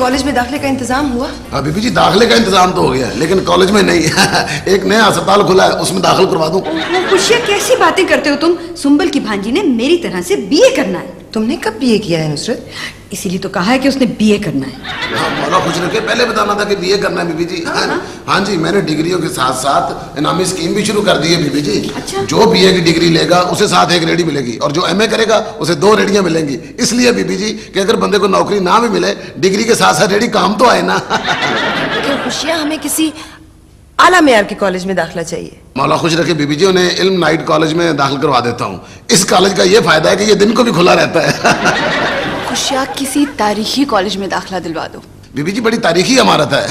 College में दाखिले का इंतजाम हुआ? हाँ बीबी जी, दाखिले का इंतजाम तो हो गया, लेकिन कॉलेज में नहीं। एक नया अस्पताल खुला है, उसमें दाखिल करवा दूं। खुशियाँ, कैसी बातें करते हो तुम? सुंबल की भांजी ने मेरी तरह से बीए करना है। तुमने कब बीए किया है नुसरत? इसीलिए तो कहा है कि उसने बीए करना है। हाँ, मौला खुश रखे, पहले बताना था कि बीए करना है बीबी जी। हाँ जी, मैंने डिग्रियों के साथ साथ इनामी स्कीम भी शुरू कर दी है बीबी जी। अच्छा? जो बीए की डिग्री लेगा उसे साथ एक रेडी मिलेगी, और जो एमए करेगा उसे 2 रेडियां मिलेंगी। इसलिए बीबी जी कि अगर बंदे को नौकरी ना भी मिले, डिग्री के साथ साथ रेडी काम तो आए ना। क्यों खुशियाँ, हमें किसी आला मेयार के कॉलेज में दाखिला चाहिए। मौला खुश रखे बीबी जी, उन्हें इल्म नाइट कॉलेज में दाखिल करवा देता हूँ। इस कॉलेज का ये फायदा है कि ये दिन को भी खुला रहता है। खुशियाँ, किसी तारीखी कॉलेज में दाखिला दिलवा दो। बीबी जी, बड़ी तारीखी इमारत है।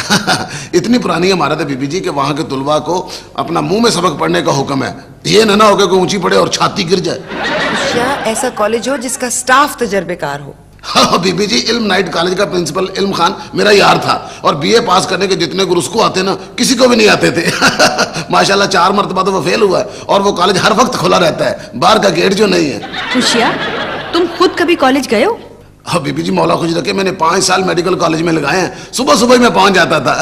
इतनी पुरानी इमारत है बीबी जी कि वहाँ के तुलबा को अपना मुंह में सबक पढ़ने का हुक्म है। ये ना हो कि कोई ऊंची पड़े और छाती गिर जाए। खुशियाँ, ऐसा कॉलेज हो जिसका स्टाफ तजर्बेकार हो। हाँ बीबी जी, इल्म नाइट कॉलेज का प्रिंसिपल इल्म खान मेरा यार था, और बीए पास करने के जितने गुरु उसको आते ना, किसी को भी नहीं आते थे। माशाल्लाह 4 मरतबा तो वो फेल हुआ है, और वो कॉलेज हर वक्त खुला रहता है, बाहर का गेट जो नहीं है। खुशियाँ, तुम खुद कभी कॉलेज गए हो? हाँ बीबी जी, मौला खुश रखे, मैंने 5 साल मेडिकल कॉलेज में लगाए हैं। सुबह सुबह मैं पहुंच जाता था।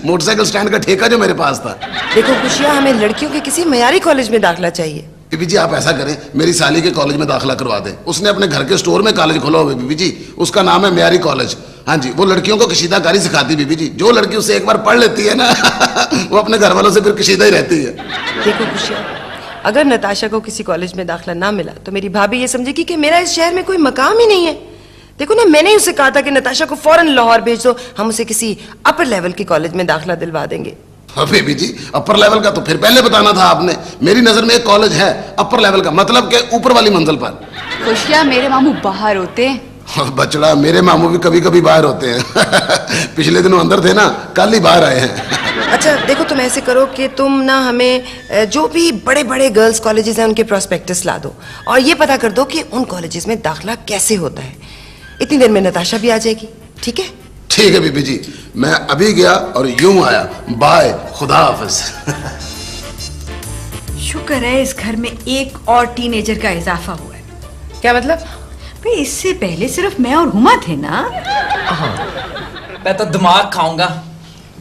मोटरसाइकिल स्टैंड का ठेका जो मेरे पास था। देखो खुशियाँ, हमें लड़कियों के किसी मयारी कॉलेज में दाखिला चाहिए। बीबी जी, आप ऐसा करें, मेरी साली के कॉलेज में दाखिला करवा दें। उसने अपने घर के स्टोर में कॉलेज खोला हुआ है बीबी जी, उसका नाम है म्यारी कॉलेज। हाँ जी, वो लड़कियों को कशीदाकारी सिखाती बीबी जी। जो लड़की उससे एक बार पढ़ लेती है ना, वो अपने घर वालों से फिर कशीदा ही रहती है। देखो खुशियाँ, अगर नताशा को किसी कॉलेज में दाखिला ना मिला तो मेरी भाभी ये समझेगी कि मेरा इस शहर में कोई मकाम ही नहीं है। देखो ना, मैंने उसे कहा था कि नताशा को फौरन लाहौर भेज दो, हम उसे किसी अपर लेवल के कॉलेज में दाखिला दिलवा देंगे। हाँ बेबी जी, अपर लेवल का तो फिर पहले बताना था आपने। मेरी नजर में एक कॉलेज है अपर लेवल का, मतलब के ऊपर वाली मंजिल पर। खुशियाँ, मेरे मामू बाहर होते हैं। हाँ, बचड़ा, मेरे मामू भी कभी कभी बाहर होते हैं। पिछले दिनों अंदर थे ना, कल ही बाहर आए हैं। अच्छा देखो, तुम ऐसे करो कि तुम ना हमें जो भी बड़े बड़े गर्ल्स कॉलेजेस हैं उनके प्रोस्पेक्टस ला दो, और ये पता कर दो कि उन कॉलेजेस में दाखिला कैसे होता है। इतनी देर में नताशा भी आ जाएगी, ठीक है? ठीक है बीबी जी, मैं अभी गया और यूं आया। बाय, खुदा हाफिज। शुक्र है इस घर में एक और टीनेजर का इजाफा हुआ है। क्या मतलब? भाई, इससे पहले सिर्फ मैं और हुमा थे ना। मैं तो दिमाग खाऊंगा।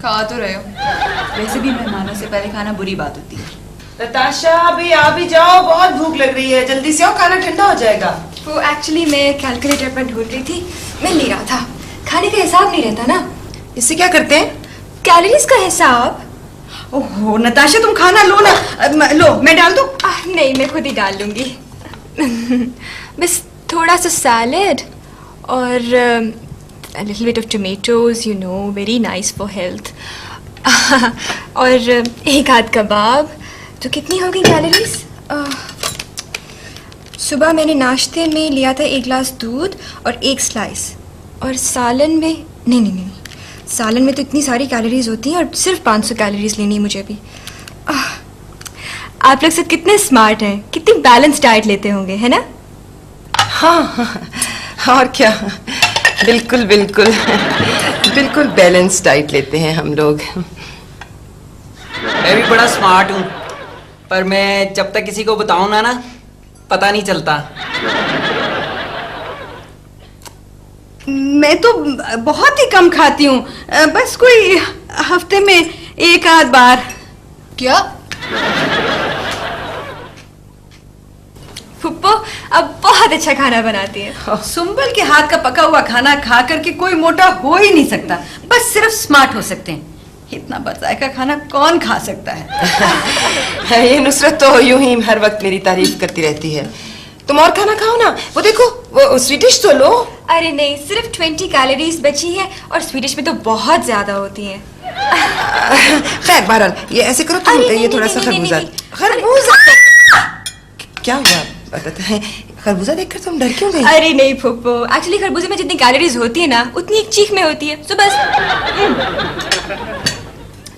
खा तो रहे हो, वैसे भी मेहमानों से पहले खाना बुरी बात होती है। नताशा, अभी आ भी जाओ, बहुत भूख लग रही है, जल्दी से आओ, खाना ठंडा हो जाएगा। वो एक्चुअली मैं कैलकुलेटर पर ढूंढ रही थी, मिल नहीं रहा था। खाने का हिसाब नहीं रहता ना। इससे क्या करते हैं? कैलोरीज का हिसाब। ओहो नताशा, तुम खाना लो ना। लो, मैं डाल दूं? नहीं, मैं खुद ही डाल लूंगी। बस थोड़ा सा सैलेड और a little bit of tomatoes, you know, very nice for health. और एक आध कबाब। तो कितनी हो गई कैलोरीज? सुबह मैंने नाश्ते में लिया था 1 गिलास दूध और 1 स्लाइस, और सालन में नहीं, सालन में तो इतनी सारी कैलोरीज होती हैं, और सिर्फ 500 कैलोरीज लेनी है मुझे भी। आप लोग सब कितने स्मार्ट हैं, कितनी बैलेंस डाइट लेते होंगे, है ना? हाँ, और क्या, बिल्कुल बिल्कुल बिल्कुल बैलेंस डाइट लेते हैं हम लोग। मैं भी बड़ा स्मार्ट हूँ, पर मैं जब तक किसी को बताऊं ना पता नहीं चलता। मैं तो बहुत ही कम खाती हूँ, बस कोई हफ्ते में 1 आध बार। क्या? फुप्पो अब बहुत अच्छा खाना बनाती है। सुंबल के हाथ का पका हुआ खाना खा करके कोई मोटा हो ही नहीं सकता, बस सिर्फ स्मार्ट हो सकते हैं। इतना बजायका खाना कौन खा सकता है? ये नुसरत तो यूं ही हर वक्त मेरी तारीफ करती रहती है। तुम और खाना खाओ ना, वो देखो, वो स्वीडिश तो लो। अरे नहीं, सिर्फ 20 कैलोरीज बची है, और स्वीडिश में तो बहुत ज्यादा होती हैं। खैर बहरहाल, ये ऐसे करो तुम, ये थोड़ा सा खरबूजा। क्या हुआ बताते हैं? खरबूजा देखकर तुम डर क्यों गई? अरे नहीं फुप्पो, एक्चुअली खरबूजे में जितनी कैलोरीज होती है ना, उतनी एक चीख में होती है, तो बस।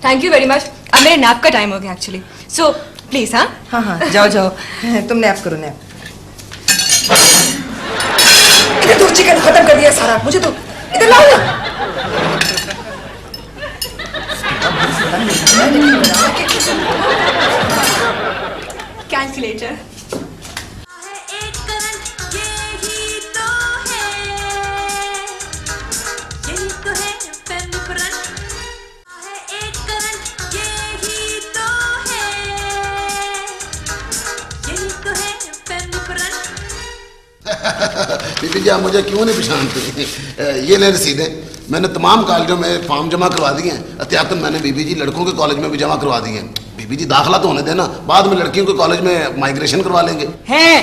Thank you very much. अब मेरे नैप का टाइम हो गया एक्चुअली, सो प्लीज। हाँ, जाओ तुम नैप करो, नैप। इधर तो चिकन खत्म कर दिया सारा, मुझे तो इधर लाओ ना। कैलकुलेटर। एक करंट, यही तो है, यही बीबी जी आप मुझे क्यों नहीं पहचानते? ये ले रसीदें, मैंने तमाम कॉलेजों में फॉर्म जमा करवा दिए हैं। एहतियातन मैंने बीबी जी लड़कों के कॉलेज में भी जमा करवा दिए हैं। बीबी जी दाखिला तो होने देना, बाद में लड़कियों के कॉलेज में माइग्रेशन करवा लेंगे। हैं,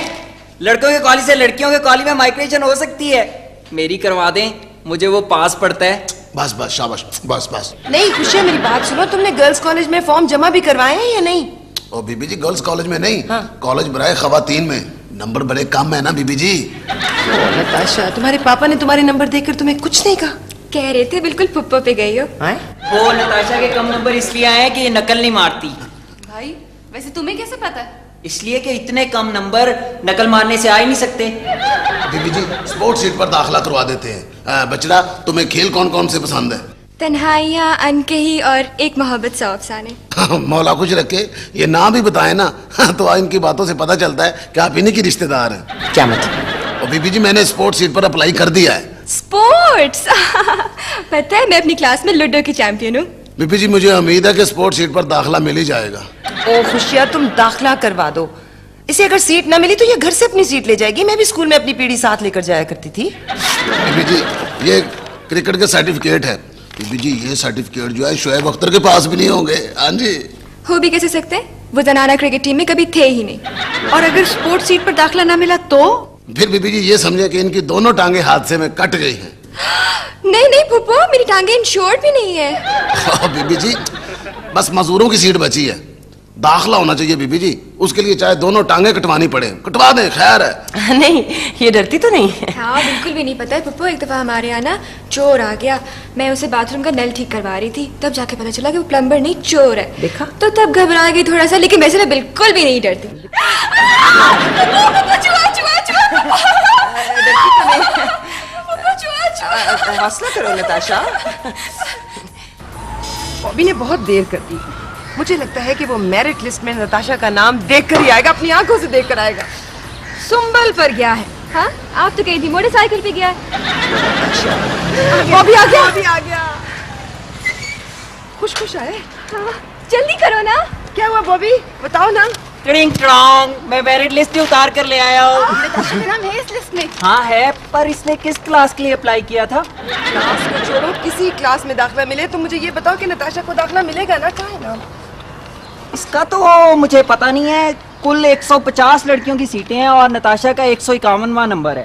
लड़कों के कॉलेज से लड़कियों के कॉलेज में माइग्रेशन हो सकती है? मेरी करवा दें, मुझे वो पास पड़ता है। बस बस शाबाश, बस बस। नहीं खुशियाँ मेरी बात सुनो, तुमने गर्ल्स कॉलेज में फॉर्म जमा भी करवाए हैं या नहीं? ओ बीबी जी गर्ल्स कॉलेज में नहीं, हाँ। कॉलेज बराए खवातीन में। नंबर बड़े कम है ना बीबी जी। नताशा तुम्हारे पापा ने तुम्हारे नंबर देखकर तुम्हें कुछ नहीं कहा? कह रहे थे बिल्कुल पुप्पो पे गई हो। वो नताशा के कम नंबर इसलिए आए हैं कि ये नकल नहीं मारती। भाई वैसे तुम्हें कैसे पता है? इसलिए कि इतने कम नंबर नकल मारने से आ ही नहीं सकते। बीबी जी स्पोर्ट्स सीट पर दाखिला करवा देते हैं। बचड़ा तुम्हें खेल कौन कौन से पसंद है? तन्हाइयाँ, अनकही और एक मोहब्बत सौ अफसाने। मौला खुश रखे, ये नाम भी बताए ना तो इनकी बातों से पता चलता है कि आप इन्हीं की रिश्तेदार हैं। क्या मतलब? और बीबी जी मैंने स्पोर्ट्स सीट पर अप्लाई कर दिया है। स्पोर्ट्स पता है मैं अपनी क्लास में लूडो की चैंपियन हूँ। बीबी जी मुझे उम्मीद है कि स्पोर्ट्स सीट पर दाखिला मिल ही जाएगा। ओ खुशियाँ तुम दाखिला करवा दो, इसे अगर सीट ना मिली तो ये घर से अपनी सीट ले जाएगी। मैं भी स्कूल में अपनी पीढ़ी साथ लेकर जाया करती थी। बीबी जी ये क्रिकेट के सर्टिफिकेट है। बीबी जी ये सर्टिफिकेट जो है शोएब अख्तर के पास भी नहीं होंगे। हाँ जी। हो भी कैसे सकते हैं, वो जनाना क्रिकेट टीम में कभी थे ही नहीं। और अगर स्पोर्ट्स सीट पर दाखिला ना मिला तो? फिर बीबी जी ये समझे कि इनकी दोनों टांगे हादसे में कट गई हैं। नहीं नहीं फूफो, मेरी टांगे इंश्योर्ड भी नहीं है। बीबी जी बस मजदूरों की सीट बची है, दाखिला होना चाहिए बीबी जी। उसके लिए चाहे दोनों टांगे कटवानी पड़े, कटवा दें, खैर है। नहीं ये डरती तो नहीं है। हाँ बिल्कुल भी नहीं। पता है पप्पू, एक दफा हमारे यहाँ ना चोर आ गया। मैं उसे बाथरूम का नल ठीक करवा रही थी, तब जाके पता चला कि वो प्लम्बर नहीं चोर है। देखा? तो तब घबरा गई थोड़ा सा, लेकिन वैसे मैं बिल्कुल भी नहीं डरती। हौसला करो नताशा। बॉबी ने बहुत देर कर दी। मुझे लगता है कि वो मेरिट लिस्ट में नताशा का नाम देखकर ही आएगा, अपनी आंखों से देखकर आएगा। सुंबल पर गया है। हाँ आप तो कही थी मोटरसाइकिल पे गया है। बॉबी आ गया, बॉबी आ गया। खुश खुश आए। हाँ, जल्दी करो ना। क्या हुआ बॉबी, बताओ ना। ट्रिंग ट्रॉन्ग, मैं मेरिट लिस्ट ही उतार कर ले आया हूँ। नताशा का नाम है इस लिस्ट में। हाँ है, पर इसने किस क्लास के लिए अप्लाई किया था? क्लास को छोड़ो, किसी क्लास में दाखिला मिले तो मुझे ये बताओ कि नताशा को दाखिला मिलेगा ना? क्या है नाम? इसका तो मुझे पता नहीं है। कुल 150 लड़कियों की सीटें हैं और नताशा का 151वां नंबर है।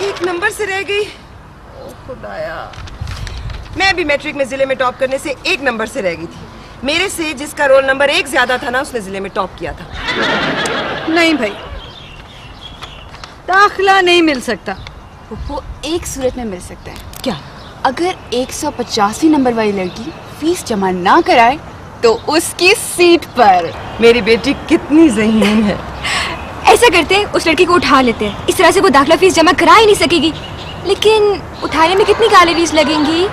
एक नंबर से रह गई। ओ खुदाया, मैं भी मैट्रिक में जिले में टॉप करने से एक नंबर से रह गई थी। मेरे से जिसका रोल नंबर 1 ज्यादा था ना, उसने जिले में टॉप किया था। नहीं भाई, दाखिला नहीं मिल सकता। वो एक सूरत में मिल सकता है। क्या? अगर 185 नंबर वाली लड़की फीस जमा ना कराए तो उसकी सीट पर। मेरी बेटी कितनी ज़हीन है। ऐसा करते हैं, उस लड़की को उठा लेते हैं। इस तरह से वो दाखिला फीस जमा करा ही नहीं सकेगी। लेकिन उठाने में कितनी कैलोरीज लगेंगी?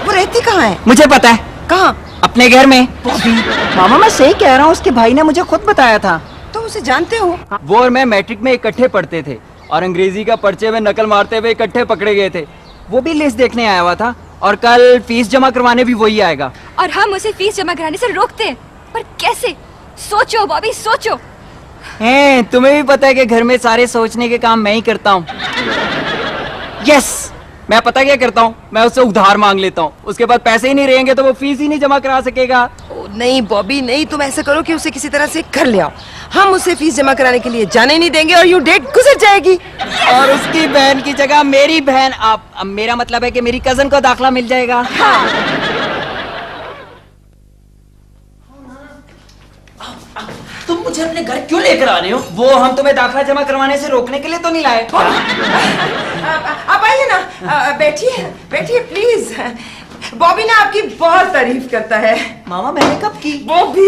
वो रहती कहाँ है? मुझे पता है, कहाँ? अपने घर में। मामा मैं सही कह रहा हूँ, उसके भाई ने मुझे खुद बताया था। तो उसे जानते हो? वो और मैं मैट्रिक में इकट्ठे पढ़ते थे और अंग्रेजी का पर्चे में नकल मारते हुए इकट्ठे पकड़े गए थे। वो भी लिस्ट देखने आया हुआ था और कल फीस जमा करवाने भी वही आएगा। और हम उसे फीस जमा कराने से रोकते हैं, पर कैसे? सोचो बॉबी सोचो। हैं, तुम्हें भी पता है कि घर में सारे सोचने के काम मैं ही करता हूँ। यस, मैं पता क्या करता हूँ, मैं उससे उधार मांग लेता हूँ। उसके बाद पैसे ही नहीं रहेंगे तो वो फीस ही नहीं जमा करा सकेगा। ओ, नहीं बॉबी नहीं, तुम ऐसा करो कि उसे किसी तरह से कर ले आओ। हम उसे फीस जमा कराने के लिए जाने नहीं देंगे और यूं डेट गुजर जाएगी। और उसकी बहन की जगह मेरी बहन, आप, अब मेरा मतलब है कि मेरी कजन को दाखिला मिल जाएगा। तुम मुझे अपने घर क्यों लेकर आ रहे हो? वो हम तुम्हें दाखिला जमा करवाने से रोकने के लिए तो नहीं लाए। आप आइए ना, बैठिए बैठिए प्लीज। बॉबी ना आपकी बहुत तारीफ करता है। मामा मैंने कब की? बॉबी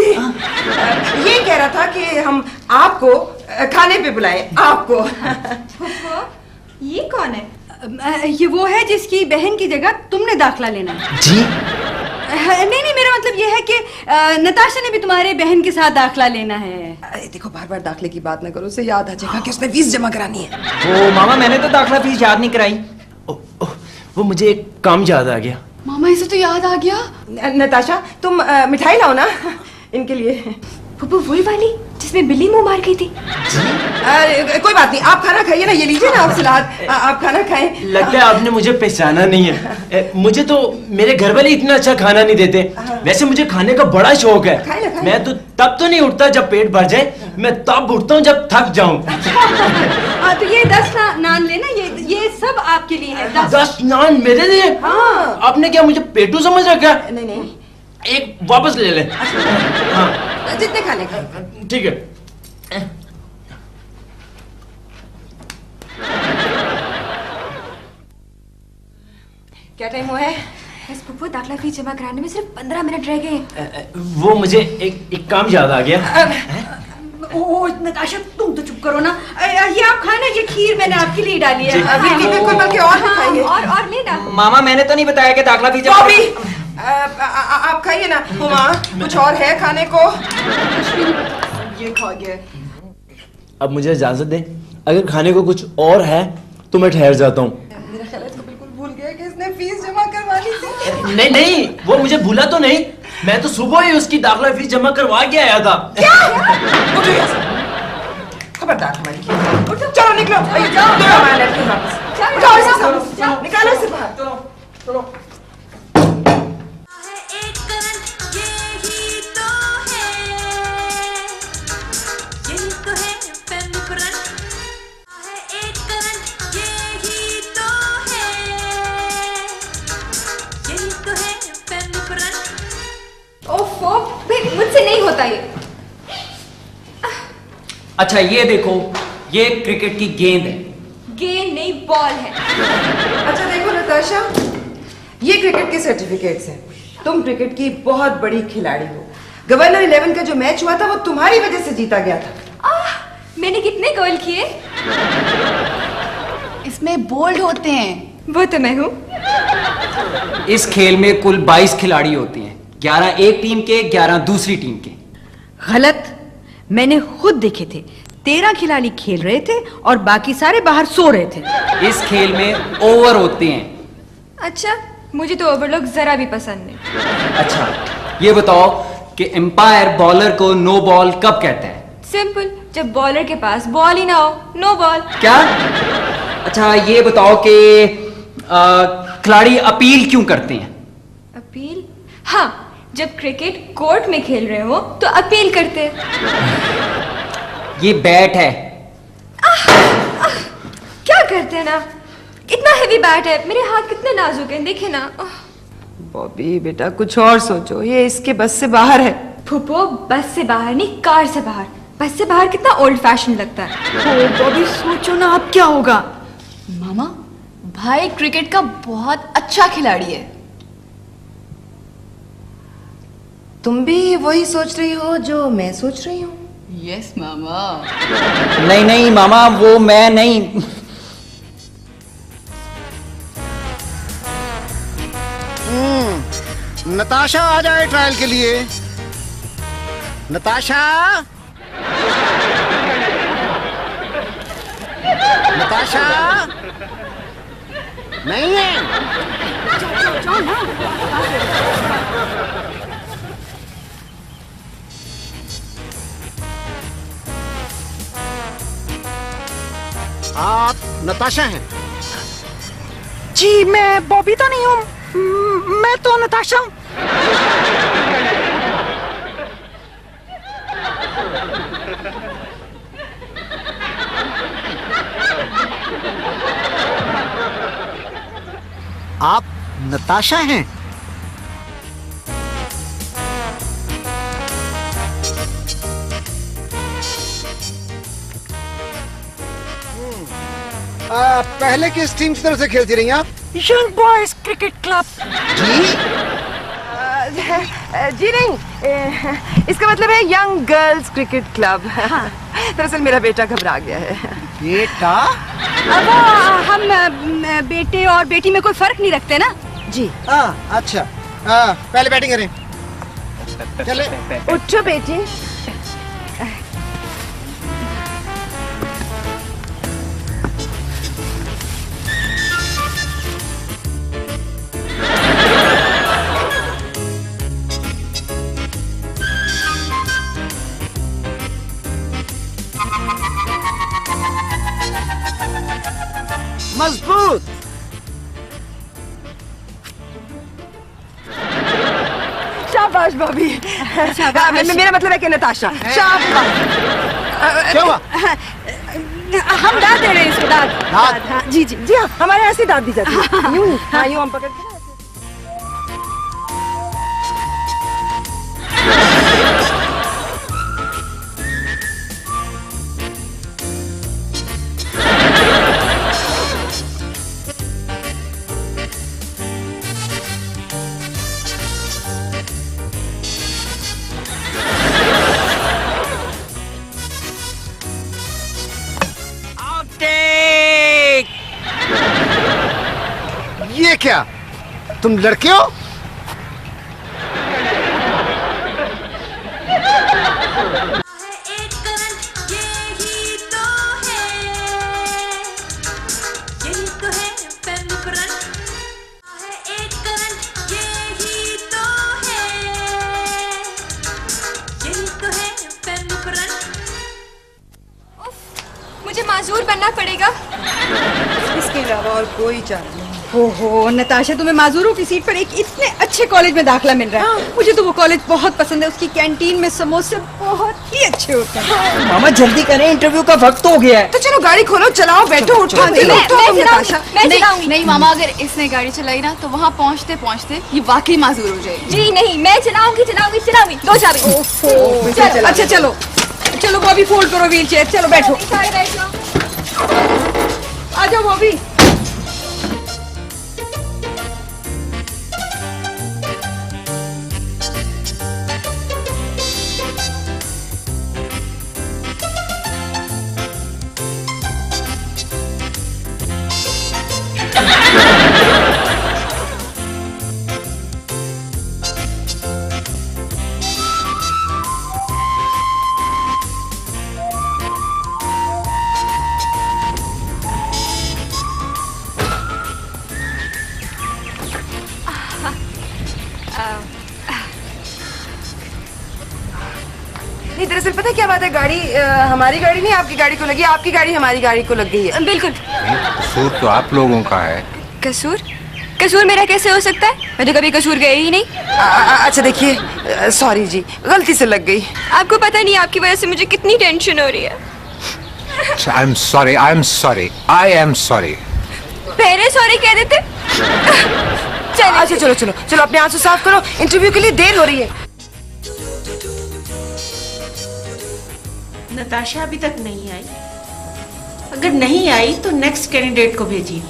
ये कह रहा था कि हम आपको खाने पे बुलाएं, आपको। ये कौन है? ये वो है जिसकी बहन की जगह तुमने दाखिला लेना है। जी? नहीं, मेरा मतलब ये है कि नताशा ने भी तुम्हारे बहन के साथ दाखिला लेना है। अरे देखो, बार बार दाखिले की बात ना करो, उसे याद आ जाएगा कि उसने फीस जमा करानी है। ओ मामा, मैंने तो दाखिला फीस याद नहीं कराई। वो मुझे एक काम याद आ गया। मामा इसे तो याद आ गया। नताशा तुम मिठाई लाओ ना इनके लिए। फुप्पू वही वाली जिसमें बिल्ली मुंह मार गई थी। अरे कोई बात नहीं, आप खाना खाइए ना, ये लीजिए ना आप सलाद, आप खाना खाएं। लगता है आपने मुझे पहचाना नहीं है। मुझे तो मेरे घर वाले इतना अच्छा खाना नहीं देते। वैसे मुझे खाने का बड़ा शौक है। खाए। मैं तो तब तो नहीं उठता जब पेट भर जाए, मैं तब उठता हूँ जब थक जाऊं। तो ये 10 नान लेना, ये सब आपके लिए है। 10 नान मेरे लिए? हाँ। आपने क्या मुझे पेटू समझ रखा? नहीं, एक वापस ले ले। हाँ जितने खाने खाए। ठीक है। क्या टाइम हुआ है? बस फुप्पू दाखला फीस जमा कराने में सिर्फ 15 मिनट रह गए। वो मुझे एक काम याद आ गया। ओ नताशा तुम तो चुप करो ना। ये आप खाए ना, ये खीर मैंने आपके लिए डाली है। अभी बिल्कुल, बल्कि और भी खाइए। और लेना। मामा मैंने तो नहीं बताया कि दाखला फीस जमा। बॉबी, आप खाइए ना। हुमा, कुछ और है खाने को? ये खा गया। अब मुझे इजाजत दे, अगर खाने को कुछ और है तो मैं ठहर जाता हूँ। मेरा ख्याल है इसको बिल्कुल भूल गया कि इसने फीस जमा करवानी थी। नहीं, वो मुझे भूला तो नहीं। मैं तो सुबह ही उसकी दाखला फीस जमा करवा के आया था। उठो यहाँ से। खबरदार हमारी खीर। उठो, चलो निकलो। जाओ, दो हमारे लड़के वापस। उठाओ इसे सब, निकालो इसे बाहर। चलो। ओफो, मुझसे नहीं होता ये। अच्छा ये देखो, ये क्रिकेट की गेंद है। गेंद नहीं, बॉल है। अच्छा देखो नताशा, ये क्रिकेट के सर्टिफिकेट्स हैं। तुम क्रिकेट की बहुत बड़ी खिलाड़ी हो। गवर्नर 11 का जो मैच हुआ था वो तुम्हारी वजह से जीता गया था। मैंने कितने गोल किए? इसमें बोल्ड होते हैं। वो तो मैं हूँ। इस खेल में कुल 22 खिलाड़ी होते हैं, 11 एक टीम के, 11 दूसरी टीम के। गलत, मैंने खुद देखे थे। 13 खिलाड़ी खेल रहे थे और बाकी सारे बाहर सो रहे थे। इस खेल में ओवर होते हैं। अच्छा, मुझे तो ओवरलोक जरा भी पसंद नहीं। अच्छा ये बताओ कि एम्पायर बॉलर को नो बॉल कब कहता है? सिंपल, जब बॉलर के पास बॉल ही ना हो, नो बॉल। क्या? अच्छा ये बताओ कि खिलाड़ी अपील क्यों करते हैं? अपील? हाँ, जब क्रिकेट कोर्ट में खेल रहे हो तो अपील करते हैं। ये बैट है। क्या करते हैं ना, इतना हेवी बैट है, मेरे हाथ कितने नाजुक हैं, देखे ना। बॉबी बेटा कुछ और सोचो, ये इसके बस से बाहर है। फुप्पो, बस से बाहर नहीं, कार से बाहर। बस से बाहर कितना ओल्ड फैशन लगता है। बॉबी सोचो ना अब क्या होगा। मामा, भाई क्रिकेट का बहुत अच्छा खिलाड़ी है। तुम भी वही सोच रही हो जो मैं सोच रही हूँ? यस मामा। नहीं मामा, वो मैं नहीं। नताशा आ जाए ट्रायल के लिए। नताशा, नताशा नहीं है। आप नताशा हैं? जी मैं बॉबी तो नहीं हूँ, मैं तो नताशा हूँ। आप नताशा हैं? पहले किस टीम की तरफ से खेलती रही आप? Young boys cricket club. जी जी नहीं, इसका मतलब है यंग गर्ल्स क्रिकेट क्लब। दरअसल मेरा बेटा घबरा गया है। बेटा? अब हम बेटे और बेटी में कोई फर्क नहीं रखते ना। जी। अच्छा, पहले बैटिंग करें। चले। उठो बेटी। मजबूत। शाबाश भाभी। मेरा मतलब है कि नताशा। शाबाश। क्या हुआ? हम दाद दे रहे हैं इसको, दाद। दाद? हाँ, जी जी जी हाँ, हमारे ऐसे दाद दी जाती है। यूं हाँ, यूं हम पकड़ के ना। ये क्या, तुम लड़के हो? मुझे माजूर बनना पड़ेगा। इसके अलावा और कोई चारा नहीं। ओहो नताशा, तुम्हें माजूरों की सीट पर एक इतने अच्छे कॉलेज में दाखिला मिल रहा है। मुझे तो वो कॉलेज बहुत पसंद है। उसकी कैंटीन में समोसे बहुत ही अच्छे होते हैं। मामा जल्दी करें, इंटरव्यू का वक्त हो गया है। तो चलो गाड़ी खोलो, चलाओ, बैठो, उठो। मैं नहीं मामा, अगर इसने गाड़ी चलाई ना तो वहाँ पहुँचते पहुँचते ये वाकई माजूर हो जाएगी। जी नहीं, मैं चलाऊंगी चलाऊंगी चलाऊंगी। दो चाबी। अच्छा चलो चलो बॉबी, फोल्ड करो व्हील चेयर। चलो बैठो, सारे बैठ जाओ। आ जाओ बॉबी। नहीं, दरअसल पता है क्या बात है, गाड़ी हमारी गाड़ी नहीं आपकी गाड़ी को लगी, आपकी गाड़ी हमारी गाड़ी को लग गई है। बिल्कुल। कसूर तो आप लोगों का है। कसूर? कसूर मेरा कैसे हो सकता है? मैं तो कभी कसूर गई ही नहीं। अच्छा देखिए, सॉरी जी, गलती से लग गई। आपको पता नहीं आपकी वजह से मुझे कितनी टेंशन हो रही है। I am sorry, I am sorry, I am sorry. पहले सॉरी कह देते। चलो अच्छा, चलो चलो चलो, अपने आंसू साफ करो, इंटरव्यू के लिए देर हो रही है। नताशा अभी तक नहीं आई। अगर नहीं आई तो नेक्स्ट कैंडिडेट को भेजिए।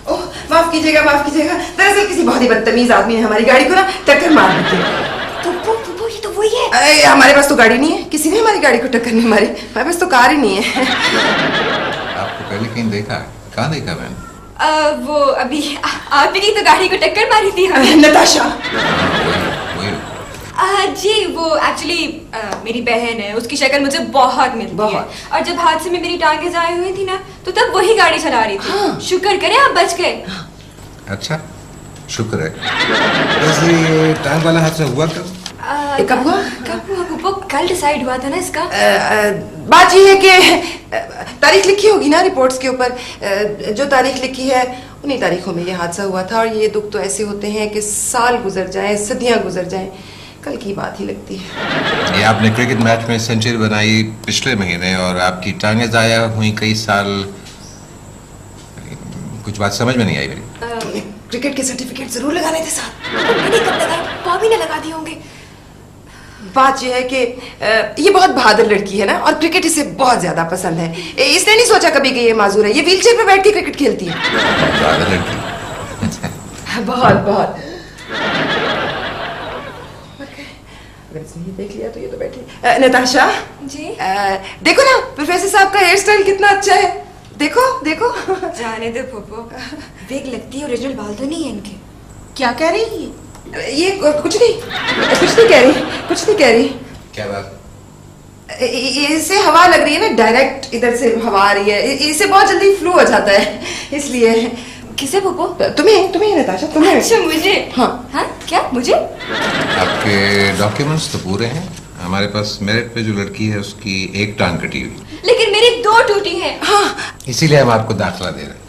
ओह, माफ कीजिएगा, माफ कीजिएगा। दरअसल किसी बहुत ही बदतमीज आदमी ने हमारी गाड़ी को ना टक्कर मार दी थी। तो ये तो वही है। हमारे पास तो गाड़ी नहीं है, किसी ने हमारी गाड़ी को टक्कर नहीं मारी। हमारे पास तो कार ही नहीं है। आपको पहले कहीं देखा? कहाँ देखा मैंने? वो अभी आपने ही तो गाड़ी को टक्कर मारी थी हमें। नताशा। वही जी वो एक्चुअली मेरी बहन है, उसकी शक्ल मुझे बहुत मिलती है। और जब हादसे में मेरी टांगे जाए हुई थी ना, तो तब वही गाड़ी चला रही थी। हाँ। शुक्र करें आप बच गए। अच्छा, शुक्र है। वैसे ये टांग वाला हादसा हुआ कब? कब हुआ? वो कल डिसाइड हुआ था ना इसका। बात ये है कि तारीख लिखी होगी ना रिपोर्ट्स के ऊपर। जो तारीख लिखी है उन्हीं तारीखों में ये हादसा हुआ था। और ये दुख तो ऐसे होते हैं कि साल गुजर जाए, सदियां गुजर जाएं, कल की बात ही लगती है। ये आपने क्रिकेट मैच में सेंचुरी बनाई पिछले महीने और आपकी टांगे जाया हुई कई साल। कुछ बात समझ में नहीं आई मेरी। क्रिकेट के सर्टिफिकेट जरूर लगाने थे साथ। मैंने कब लगाए? बॉबी ने लगा दिए होंगे। बात यह है कि ये बहुत बहादुर लड़की है ना, और क्रिकेट इसे बहुत ज्यादा पसंद है। इसने नहीं सोचा कभी कि ये माजूर है। ये व्हीलचेयर पे बैठ के क्रिकेट खेलती है। बहादुर लड़की। बहुत बहुत। अगर इसने ये देख लिया तो ये तो बैठी। नताशा जी देखो ना, प्रोफेसर साहब का हेयर स्टाइल कितना अच्छा है। देखो देखो। जाने दे पोपो, विग लगती है, ओरिजिनल बाल तो नहीं है इनके। क्या कह रही है ये? कुछ नहीं कह रही, कुछ नहीं कह रही। क्या बात? इसे हवा लग रही है ना, डायरेक्ट इधर से हवा आ रही है, इसे बहुत जल्दी फ्लू हो जाता है, इसलिए। किसे पोपो? तुम्हें नताशा, तुम्हें। अच्छा मुझे? हाँ हाँ क्या मुझे? आपके डॉक्यूमेंट्स तो पूरे हैं। हमारे पास मेरिट पे जो लड़की है उसकी एक टांग कटी हुई, लेकिन मेरी 2 टूटी हैं। हाँ, इसीलिए हम आपको दाखिला दे रहे हैं।